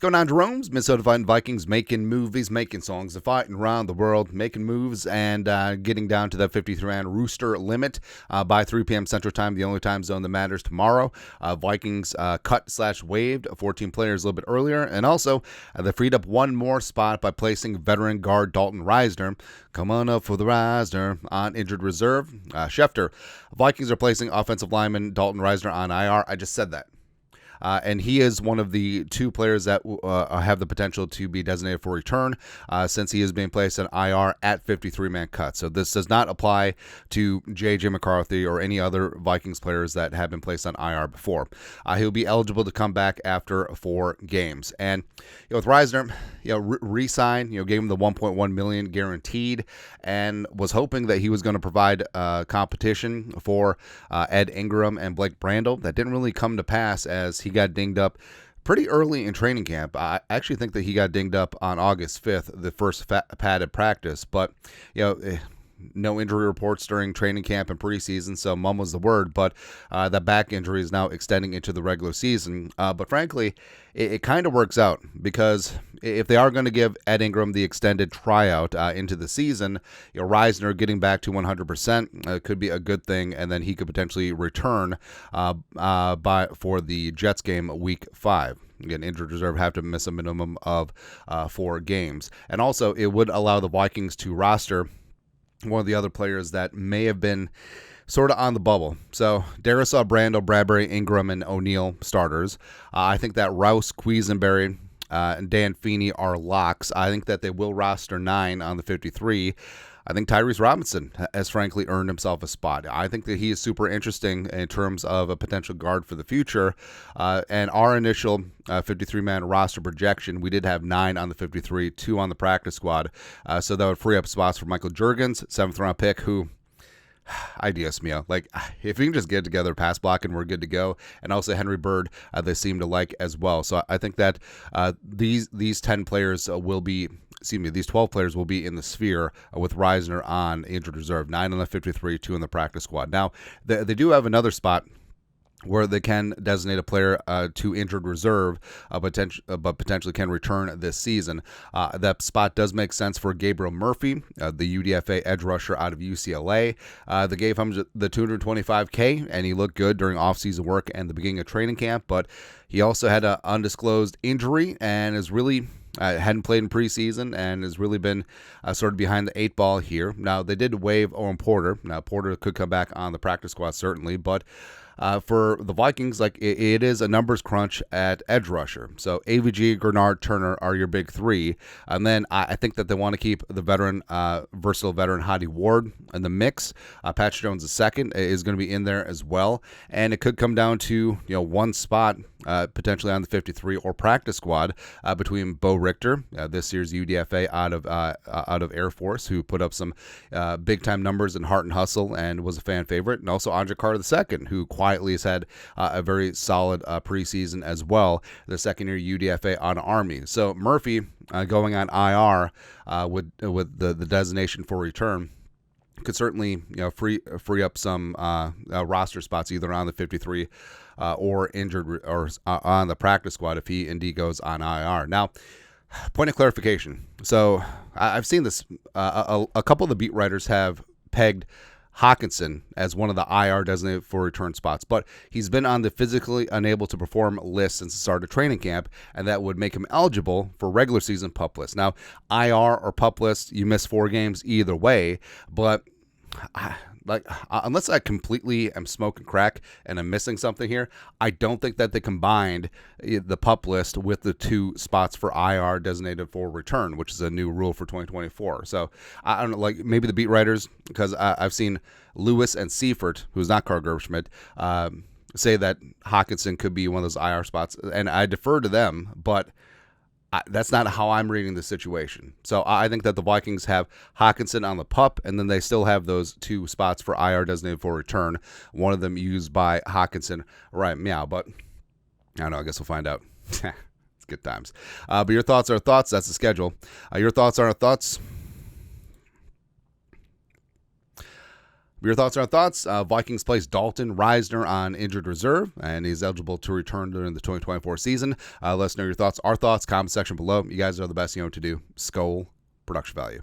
going on, Jerome's Minnesota Vikings making movies, making songs, fighting around the world, making moves, and getting down to that 53-man rooster limit by 3 p.m. Central Time, the only time zone that matters tomorrow. Vikings cut/waived 14 players a little bit earlier, and also they freed up one more spot by placing veteran guard Dalton Risner. Come on up for the Risner on injured reserve. Schefter. Vikings are placing offensive lineman Dalton Risner on IR. I just said that. And he is one of the two players that have the potential to be designated for return since he is being placed on IR at 53-man cut. So this does not apply to J.J. McCarthy or any other Vikings players that have been placed on IR before. He'll be eligible to come back after 4 games. And with Risner, re-sign, gave him the $1.1 million guaranteed, and was hoping that he was going to provide competition for Ed Ingram and Blake Brandel. That didn't really come to pass as he got dinged up pretty early in training camp. I actually think that he got dinged up on August 5th, the first padded practice, but no injury reports during training camp and preseason, so mum was the word, but that back injury is now extending into the regular season. But frankly, it kind of works out, because if they are going to give Ed Ingram the extended tryout into the season, Risner getting back to 100% could be a good thing, and then he could potentially return for the Jets game week 5. Again, injured reserve have to miss a minimum of 4 games. And also, it would allow the Vikings to roster one of the other players that may have been sort of on the bubble. So Darrisaw, Brando, Bradbury, Ingram, and O'Neal starters. I think that Rouse, Quisenberry, and Dan Feeney are locks. I think that they will roster 9 on the 53. I think Tyrese Robinson has frankly earned himself a spot. I think that he is super interesting in terms of a potential guard for the future. And our initial 53-man roster projection, we did have 9 on the 53, 2 on the practice squad. So that would free up spots for Michael Juergens, 7th-round pick, who... Ideas, Mio. Like, if we can just get together pass block and we're good to go. And also Henry Bird, they seem to like as well. So I think that these 10 players will be... these 12 players will be in the sphere with Risner on injured reserve, 9 on the 53, 2 on the practice squad. Now, they do have another spot where they can designate a player to injured reserve, but potentially can return this season. That spot does make sense for Gabriel Murphy, the UDFA edge rusher out of UCLA. They gave him the $225K, and he looked good during offseason work and the beginning of training camp, but he also had an undisclosed injury and is really... hadn't played in preseason and has really been sort of behind the 8 ball here. Now, they did waive Owen Porter. Now, Porter could come back on the practice squad, certainly, but for the Vikings, it is a numbers crunch at edge rusher. So AVG, Grenard, Turner are your big 3. And then I think that they want to keep the versatile veteran Hadi Ward in the mix. Patch Jones II is going to be in there as well. And it could come down to one spot potentially on the 53 or practice squad between Bo Richter, this year's UDFA out of Air Force, who put up some big time numbers in heart and hustle and was a fan favorite, and also Andre Carter II, who quietly has had a very solid preseason as well, the second-year UDFA on Army. So Murphy going on IR with the designation for return could certainly free up some roster spots either on the 53 or injured or on the practice squad if he indeed goes on IR. Now, point of clarification. So I've seen this. A couple of the beat writers have pegged Hockenson as one of the IR designated for return spots, but he's been on the physically unable to perform list since the start of training camp, and that would make him eligible for regular season PUP list. Now, IR or PUP list, you miss 4 games either way, but unless I completely am smoking crack and I'm missing something here, I don't think that they combined the PUP list with the 2 spots for IR designated for return, which is a new rule for 2024. So I don't know, maybe the beat writers, because I've seen Lewis and Seifert, who's not Carl Gerbschmidt, say that Hockenson could be one of those IR spots, and I defer to them, but that's not how I'm reading the situation. So I think that the Vikings have Hockenson on the PUP, and then they still have those 2 spots for IR designated for return. One of them used by Hockenson right now, but I don't know. I guess we'll find out. It's good times. But your thoughts are thoughts. That's the schedule. Your thoughts are thoughts. Your thoughts are our thoughts. Vikings place Dalton Risner on injured reserve, and he's eligible to return during the 2024 season. Let us know your thoughts, our thoughts, comment section below. You guys are the best. You know what to do. Skol, production value.